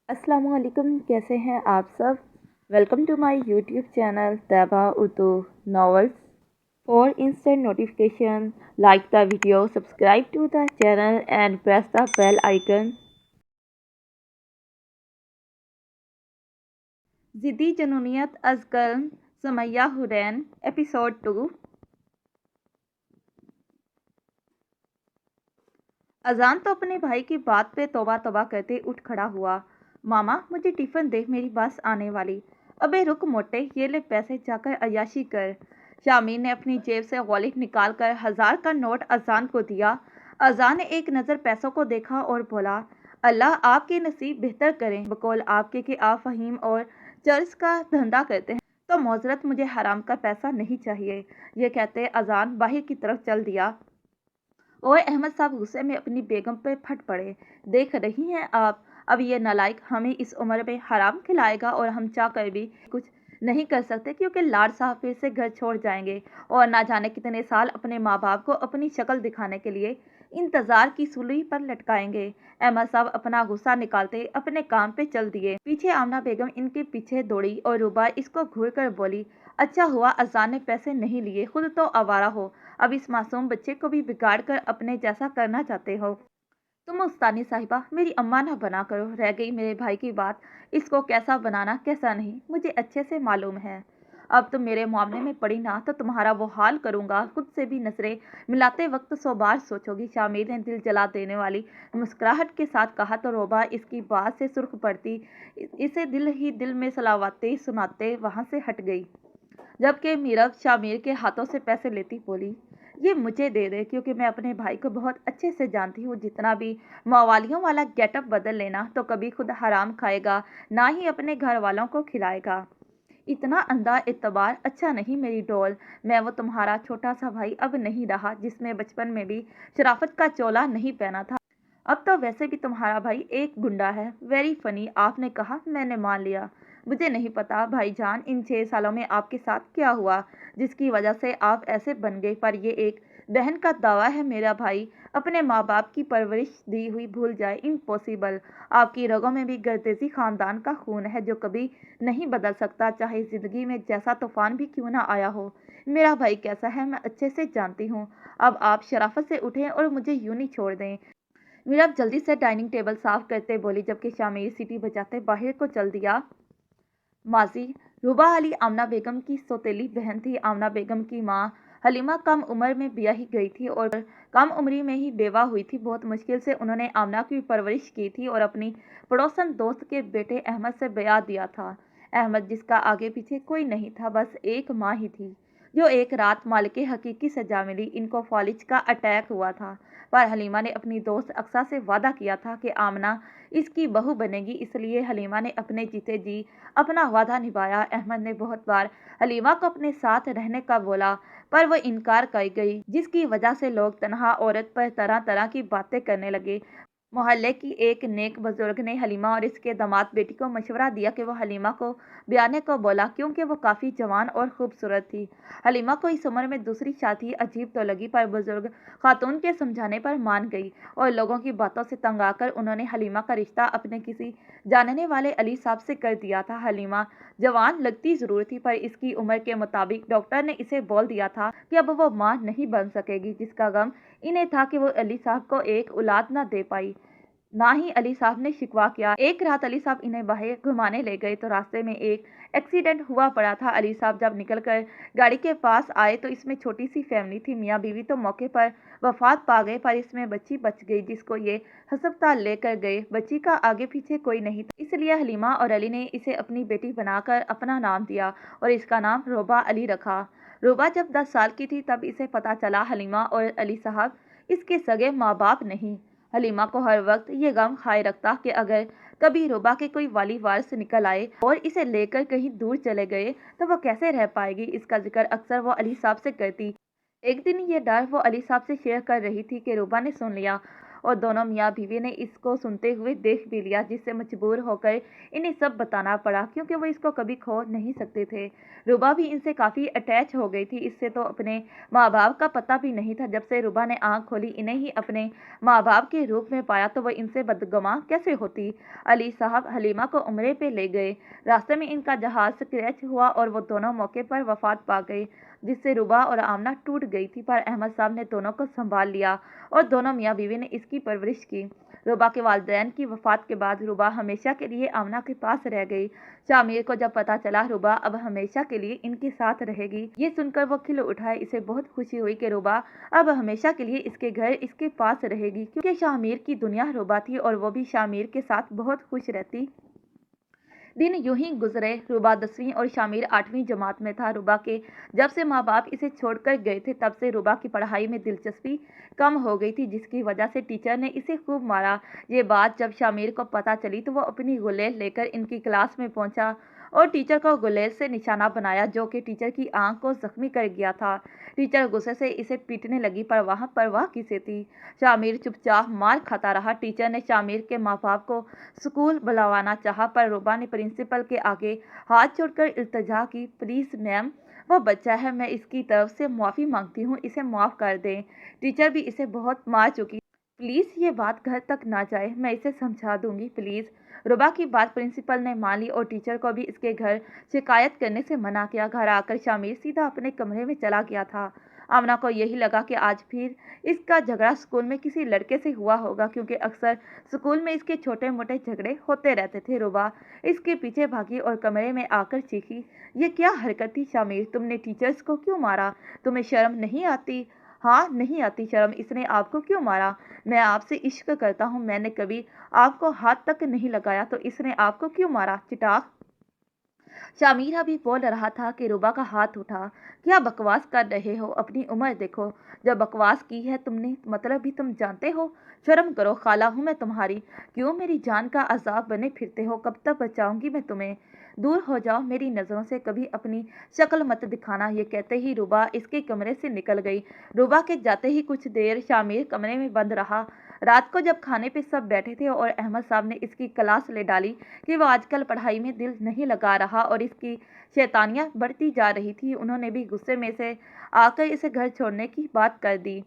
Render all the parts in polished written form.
अस्सलाम वालेकुम, कैसे हैं आप सब। Welcome to my YouTube channel Taiba Urdu novels. For instant notification like the video, subscribe to the channel and press the bell icon. ज़िद्दी जनूनियत अज़कल समैया हुरैन एपिसोड 2। अजान तो अपने भाई की बात पे तौबा तौबा करते उठ खड़ा हुआ। मामा मुझे टिफ़िन दे, मेरी बस आने वाली। अबे रुक मोटे, ये ले पैसे, जाकर अय्याशी कर। शामीर ने अपनी जेब से वॉलेट निकाल कर 1000 का नोट अजान को दिया। अजान ने एक नज़र पैसों को देखा और बोला, अल्लाह आपके नसीब बेहतर करें। बकौल आपके कि आप फ़हीम और चर्च का धंधा करते हैं तो मौजरत, मुझे हराम का पैसा नहीं चाहिए। ये कहते अजान बाहर की तरफ चल दिया और अहमद साहब गुस्से में अपनी बेगम पे फट पड़े। देख रही हैं आप, अब ये नालायक हमें इस उम्र में हराम खिलाएगा और हम चाह कर भी कुछ नहीं कर सकते, क्योंकि लाड साहब फिर से घर छोड़ जाएंगे और ना जाने कितने साल अपने माँ बाप को अपनी शक्ल दिखाने के लिए इंतजार की सूली पर लटकाएंगे। अहमद साहब अपना गुस्सा निकालते अपने काम पे चल दिए। पीछे आमना बेगम इनके पीछे दौड़ी और रुबा इसको घूर कर बोली, अच्छा हुआ अजान ने पैसे नहीं लिए, खुद तो आवारा हो, अब इस मासूम बच्चे को भी बिगाड़ कर अपने जैसा करना चाहते हो। तुम उस्तानी साहिबा मेरी अम्मा ना बना करो, रह गई मेरे भाई की बात। इसको कैसा बनाना कैसा नहीं मुझे अच्छे से मालूम है। अब तुम मेरे मामले में पड़ी ना तो तुम्हारा वो हाल करूंगा। खुद से भी नजरें मिलाते वक्त 100 बार सोचोगी। शामिर ने दिल जला देने वाली मुस्कुराहट के साथ कहा तो रोबा इसकी बात से सुर्ख पड़ती इसे दिल ही दिल में सलावतें सुनाते वहां से हट गई। जबकि मीरब शामिर के हाथों से पैसे लेती बोली, ये मुझे दे दे, क्योंकि मैं अपने भाई को बहुत अच्छे से जानती हूँ। जितना भी मवालियों वाला गेटअप बदल लेना तो कभी खुद हराम खाएगा, ना ही अपने घर वालों को खिलाएगा। इतना अंधा एतबार अच्छा नहीं मेरी डॉल। मैं वो तुम्हारा छोटा सा भाई अब नहीं रहा जिसमें बचपन में भी शराफत का चोला नहीं पहना था। अब तो वैसे भी तुम्हारा भाई एक गुंडा है। वेरी फनी, आपने कहा, मैंने मान लिया। मुझे नहीं पता भाईजान इन 6 सालों में आपके साथ क्या हुआ जिसकी वजह से आप ऐसे बन गए, पर ये एक बहन का दावा है मेरा भाई अपने माँ बाप की परवरिश दी हुई भूल जाए, इम्पॉसिबल। आपकी रगों में भी गर्देजी खानदान का खून है जो कभी नहीं बदल सकता, चाहे जिंदगी में जैसा तूफान भी क्यों ना आया हो। मेरा भाई कैसा है मैं अच्छे से जानती हूँ। अब आप शराफत से उठें और मुझे यूं ही छोड़ दें। मीरा जल्दी से डाइनिंग टेबल साफ करते बोली, जबकि शामिर सीटी बजाते बाहर को चल दिया। माजी रुबा अली आमना बेगम की सौतेली बहन थी। आमना बेगम की माँ हलीमा कम उम्र में ब्याही गई थी और कम उम्री में ही बेवा हुई थी। बहुत मुश्किल से उन्होंने आमना की परवरिश की थी और अपनी पड़ोसन दोस्त के बेटे अहमद से ब्याह दिया था। अहमद जिसका आगे पीछे कोई नहीं था, बस एक माँ ही थी जो एक रात मालिक हकीकी से जा मिली। इनको फालिज का अटैक हुआ था, पर हलीमा ने अपनी दोस्त अक्सा से वादा किया था कि आमना इसकी बहू बनेगी, इसलिए हलीमा ने अपने जीते जी अपना वादा निभाया। अहमद ने बहुत बार हलीमा को अपने साथ रहने का बोला, पर वह इनकार कर गई, जिसकी वजह से लोग तनहा औरत पर तरह तरह की बातें करने लगे। मोहल्ले की एक नेक बुजुर्ग ने हलीमा और इसके दामाद बेटी को मशवरा दिया कि वो हलीमा को ब्याने को बोला, क्योंकि वो काफ़ी जवान और खूबसूरत थी। हलीमा को इस उम्र में दूसरी शादी अजीब तो लगी, पर बुजुर्ग खातून के समझाने पर मान गई और लोगों की बातों से तंग आकर उन्होंने हलीमा का रिश्ता अपने किसी जानने वाले अली साहब से कर दिया था। हलीमा जवान लगती ज़रूर थी, पर इसकी उम्र के मुताबिक डॉक्टर ने इसे बोल दिया था कि अब वो माँ नहीं बन सकेगी, जिसका गम इन्हें था कि वो अली साहब को एक औलाद न दे पाई। ना ही अली साहब ने शिकवा किया। एक रात अली साहब इन्हें बाहर घुमाने ले गए तो रास्ते में एक एक्सीडेंट हुआ पड़ा था। अली साहब जब निकलकर गाड़ी के पास आए तो इसमें छोटी सी फैमिली थी। मियाँ बीवी तो मौके पर वफात पा गए, पर इसमें बच्ची बच गई जिसको ये हस्पताल लेकर गए। बच्ची का आगे पीछे कोई नहीं था, इसलिए हलीमा और अली ने इसे अपनी बेटी बनाकर अपना नाम दिया और इसका नाम रोबा अली रखा। रोबा जब 10 साल की थी तब इसे पता चला हलीमा और अली साहब इसके सगे माँ बाप नहीं। हलीमा को हर वक्त ये गम खाए रखता कि अगर कभी रुबा के कोई वाली वारिस निकल आए और इसे लेकर कहीं दूर चले गए तो वो कैसे रह पाएगी। इसका जिक्र अक्सर वो अली साहब से करती। एक दिन ये डर वो अली साहब से शेयर कर रही थी कि रुबा ने सुन लिया और दोनों मियाँ बीवी ने इसको सुनते हुए देख भी लिया, जिससे मजबूर होकर इन्हें सब बताना पड़ा, क्योंकि वो इसको कभी खो नहीं सकते थे। रुबा भी इनसे काफ़ी अटैच हो गई थी। इससे तो अपने माँ बाप का पता भी नहीं था। जब से रुबा ने आंख खोली, इन्हें ही अपने माँ बाप के रूप में पाया, तो वह इनसे बदगुमान कैसे होती। अली साहब हलीमा को उम्रे पे ले गए। रास्ते में इनका जहाज क्रैश हुआ और वो दोनों मौके पर वफात पा गए, जिससे रुबा और आमना टूट गई थी। पर अहमद साहब ने दोनों को संभाल लिया और दोनों मियाँ बीवी ने इसकी परवरिश की। रुबा के वालिदैन की वफात के बाद रुबा हमेशा के लिए आमना के पास रह गई। शामिर को जब पता चला रुबा अब हमेशा के लिए इनके साथ रहेगी, ये सुनकर वो खिल उठा। इसे बहुत खुशी हुई कि रुबा अब हमेशा के लिए इसके घर इसके पास रहेगी, क्योंकि शामिर की दुनिया रुबा थी और वो भी शामिर के साथ बहुत खुश रहती। दिन यूं ही गुजरे। रुबा 10वीं और शामिर 8वीं जमात में था। रुबा के जब से माँ बाप इसे छोड़कर गए थे, तब से रुबा की पढ़ाई में दिलचस्पी कम हो गई थी, जिसकी वजह से टीचर ने इसे खूब मारा। ये बात जब शामिर को पता चली तो वो अपनी गुलेल लेकर इनकी क्लास में पहुंचा और टीचर को गुलेल से निशाना बनाया, जो कि टीचर की आंख को जख्मी कर गया था। टीचर गुस्से से इसे पीटने लगी, पर वहाँ परवाह किसे थी। शामिर चुपचाप मार खाता रहा। टीचर ने शामिर के माँ बाप को स्कूल बुलवाना चाहा, पर रुबा ने प्रिंसिपल के आगे हाथ जोड़कर इल्तिजा की, प्लीज़ मैम, वो बच्चा है, मैं इसकी तरफ से माफ़ी मांगती हूँ, इसे माफ़ कर दें। टीचर भी इसे बहुत मार चुकी, प्लीज़ ये बात घर तक ना जाए, मैं इसे समझा दूंगी, प्लीज़। रुबा की बात प्रिंसिपल ने मान ली और टीचर को भी इसके घर शिकायत करने से मना किया। घर आकर शामिर सीधा अपने कमरे में चला गया था। आमना को यही लगा कि आज फिर इसका झगड़ा स्कूल में किसी लड़के से हुआ होगा, क्योंकि अक्सर स्कूल में इसके छोटे मोटे झगड़े होते रहते थे। रुबा इसके पीछे भागी और कमरे में आकर चीखी, ये क्या हरकत थी शामिर, तुमने टीचर्स को क्यों मारा, तुम्हें शर्म नहीं आती। हाँ, नहीं आती शर्म, इसने आपको क्यों मारा, मैं आपसे इश्क करता हूँ, मैंने कभी आपको हाथ तक नहीं लगाया, तो इसने आपको क्यों मारा, चिटाक। शामिर अभी बोल रहा था कि रुबा का हाथ उठा। क्या बकवास कर रहे हो, अपनी उम्र देखो, जब बकवास की है तुमने मतलब भी तुम जानते हो, शर्म करो, खाला हूँ मैं तुम्हारी, क्यों मेरी जान का अजाब बने फिरते हो, कब तक बचाऊंगी मैं तुम्हें, दूर हो जाओ मेरी नज़रों से, कभी अपनी शक्ल मत दिखाना। ये कहते ही रुबा इसके कमरे से निकल गई। रुबा के जाते ही कुछ देर शामिर कमरे में बंद रहा। रात को जब खाने पे सब बैठे थे और अहमद साहब ने इसकी क्लास ले डाली कि वो आजकल पढ़ाई में दिल नहीं लगा रहा और इसकी शैतानियां बढ़ती जा रही थी, उन्होंने भी गुस्से में से आकर इसे घर छोड़ने की बात कर दी,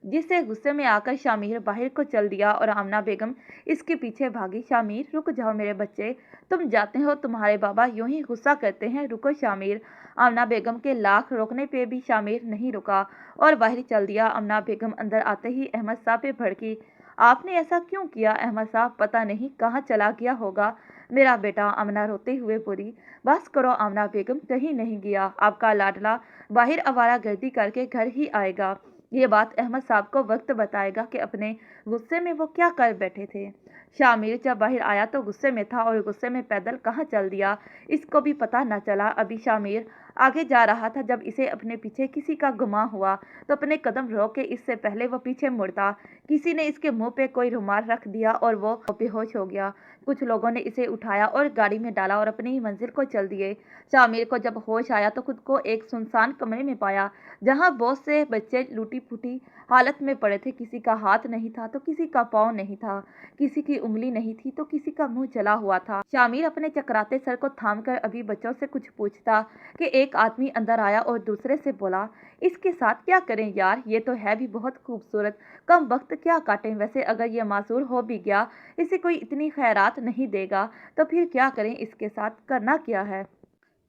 जिससे गुस्से में आकर शामिर बाहर को चल दिया और आमना बेगम इसके पीछे भागी। शामिर, रुक जाओ मेरे बच्चे, तुम जाते हो, तुम्हारे बाबा यूं ही गुस्सा करते हैं, रुको शामिर। आमना बेगम के लाख रोकने पे भी शामिर नहीं रुका और बाहर चल दिया। आमना बेगम अंदर आते ही अहमद साहब पे भड़की, आपने ऐसा क्यों किया अहमद साहब, पता नहीं कहाँ चला गया होगा मेरा बेटा। आमना रोते हुए बोली, बस करो आमना बेगम, कहीं नहीं गया, आपका लाडला बाहर आवारागर्दी करके घर ही आएगा। ये बात अहमद साहब को वक्त बताएगा कि अपने गुस्से में वो क्या कर बैठे थे। शामिर जब बाहर आया तो गुस्से में था और गुस्से में पैदल कहाँ चल दिया इसको भी पता न चला। अभी शामिर आगे जा रहा था जब इसे अपने पीछे किसी का गुमान हुआ, तो अपने कदम रोक के इससे पहले वो पीछे मुड़ता, किसी ने इसके मुंह पे कोई रुमाल रख दिया और वो बेहोश हो गया। कुछ लोगों ने इसे उठाया और गाड़ी में डाला और अपनी मंजिल को चल दिए। शामिर को जब होश आया तो खुद को एक सुनसान कमरे में पाया, जहाँ बहुत से बच्चे लूटी फूटी हालत में पड़े थे। किसी का हाथ नहीं था तो किसी का पाँव नहीं था, किसी की उंगली नहीं थी तो किसी का मुंह जला हुआ था। शामिर अपने चकराते सर को थामकर अभी बच्चों से कुछ पूछता कि एक आदमी अंदर आया और दूसरे से बोला, इसके साथ क्या करें यार, ये तो है भी बहुत खूबसूरत, कम वक्त क्या काटें, वैसे अगर ये मासूर हो भी गया, इसे कोई इतनी खैरात नहीं देगा, तो फिर क्या करें, इसके साथ करना क्या है।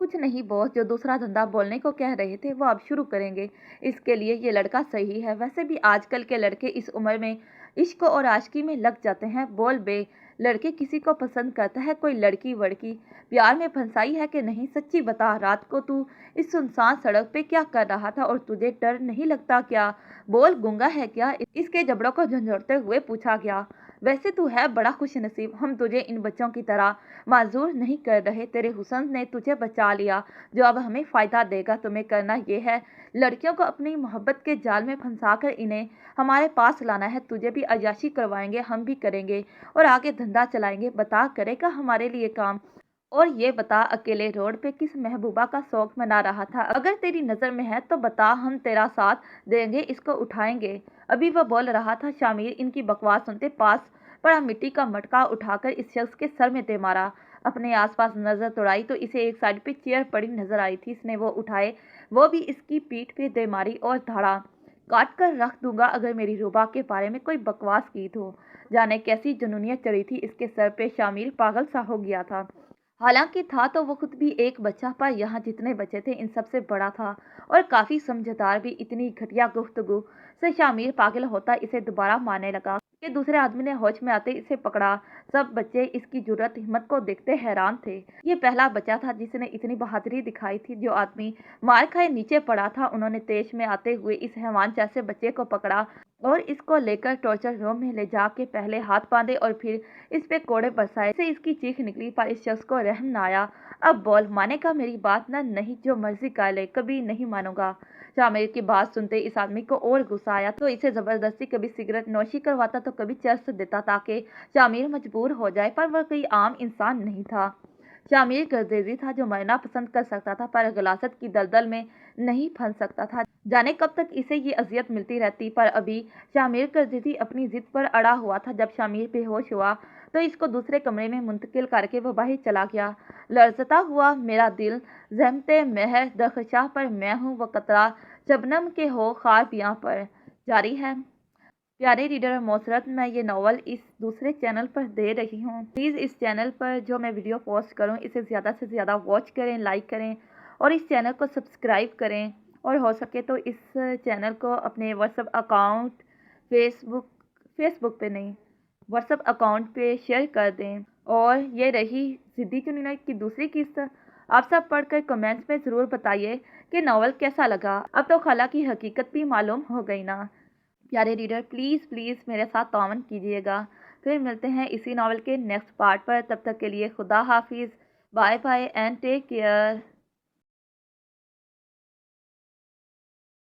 कुछ नहीं बॉस, जो दूसरा धंधा बोलने को कह रहे थे वो अब शुरू करेंगे, इसके लिए ये लड़का सही है। वैसे भी आजकल के लड़के इस उम्र में इश्क और आशिकी में लग जाते हैं। बोल बे, लड़के किसी को पसंद करता है, कोई लड़की वड़की प्यार में फंसाई है कि नहीं, सच्ची बता, रात को तू इस सुनसान सड़क पे क्या कर रहा था और तुझे डर नहीं लगता क्या, बोल, गूंगा है क्या, इसके जबड़ों को झंझोड़ते हुए पूछा गया। वैसे तू है बड़ा खुश नसीब, हम तुझे इन बच्चों की तरह माजूर नहीं कर रहे, तेरे हुस्न ने तुझे बचा लिया जो अब हमें फ़ायदा देगा। तुम्हें करना ये है, लड़कियों को अपनी मोहब्बत के जाल में फंसाकर इन्हें हमारे पास लाना है, तुझे भी अय्याशी करवाएंगे, हम भी करेंगे और आगे धंधा चलाएंगे, बता करेगा हमारे लिए काम। اور یہ بتا اکیلے روڈ پہ کس محبوبہ کا شوق منا رہا تھا؟ اگر تیری نظر میں ہے تو بتا، ہم تیرا ساتھ دیں گے، اس کو اٹھائیں گے۔ ابھی وہ بول رہا تھا، شامر ان کی بکواس سنتے پاس پڑا مٹی کا مٹکا اٹھا کر اس شخص کے سر میں دے مارا۔ اپنے آس پاس نظر دوڑائی تو اسے ایک سائڈ پہ چیئر پڑی نظر آئی تھی، اس نے وہ اٹھائے، وہ بھی اس کی پیٹھ پہ دے ماری اور دھاڑا کاٹ کر رکھ دوں گا اگر میری روبا کے بارے میں کوئی بکواس کی تو۔ جانے کیسی جنونیت چڑھی تھی اس کے سر پہ، شامر پاگل سا ہو گیا تھا۔ حالانکہ تھا تو وہ خود بھی ایک بچہ، پر یہاں جتنے بچے تھے ان سب سے بڑا تھا اور کافی سمجھدار بھی۔ اتنی گھٹیا گفتگو سے شامر پاگل ہوتا اسے دوبارہ مارنے لگا کہ دوسرے آدمی نے ہوش میں آتے اسے پکڑا۔ سب بچے اس کی جرأت ہمت کو دیکھتے حیران تھے۔ یہ پہلا بچہ تھا جس نے اتنی بہادری دکھائی تھی۔ جو آدمی مار کھائے نیچے پڑا تھا، انہوں نے تیش میں آتے ہوئے اس حیوان جیسے بچے کو پکڑا اور اس کو لے کر ٹارچر روم میں لے جا کے پہلے ہاتھ باندھے اور پھر اس پہ کوڑے برسائے۔ سے اس کی چیخ نکلی پر اس شخص کو رحم نہ آیا۔ اب بول، مانے کا میری بات؟ نہ نہیں، جو مرضی کر لے، کبھی نہیں مانوں گا۔ شامر کی بات سنتے اس آدمی کو اور غصہ آیا تو اسے زبردستی کبھی سگریٹ نوشی کرواتا تو کبھی چرس دیتا تاکہ شامر مجبور ہو جائے، پر وہ کوئی عام انسان نہیں تھا۔ شامر گردیزی تھا جو مرنا پسند کر سکتا تھا پر غلاظت کی دلدل میں نہیں پھنس سکتا تھا۔ جانے کب تک اسے یہ اذیت ملتی رہتی، پر ابھی شامر گردیزی اپنی ضد پر اڑا ہوا تھا۔ جب شامر بے ہوش ہوا تو اس کو دوسرے کمرے میں منتقل کر کے وہ باہر چلا گیا۔ لرزتا ہوا میرا دل زحمتِ مہر درخشاں پر میں ہوں، وہ قطرہ شبنم کے ہو خاربیاں پر۔ جاری ہے۔ پیارے ریڈر اور معززات، میں یہ ناول اس دوسرے چینل پر دے رہی ہوں۔ پلیز اس چینل پر جو میں ویڈیو پوسٹ کروں اسے زیادہ سے زیادہ واچ کریں، لائک کریں اور اس چینل کو سبسکرائب کریں، اور ہو سکے تو اس چینل کو اپنے واٹس ایپ اکاؤنٹ، فیس بک پہ نہیں، واٹس ایپ اکاؤنٹ پہ شیئر کر دیں۔ اور یہ رہی ضدی جنونیت کی دوسری قسط۔ آپ سب پڑھ کر کمنٹس میں ضرور بتائیے کہ ناول کیسا لگا۔ اب تو خالہ کی حقیقت بھی معلوم ہو گئی نا۔ پیارے ریڈر، پلیز میرے ساتھ تعاون کیجیے گا۔ پھر ملتے ہیں اسی ناول کے نیکسٹ پارٹ پر۔ تب تک کے لیے خدا حافظ، bye bye and take care.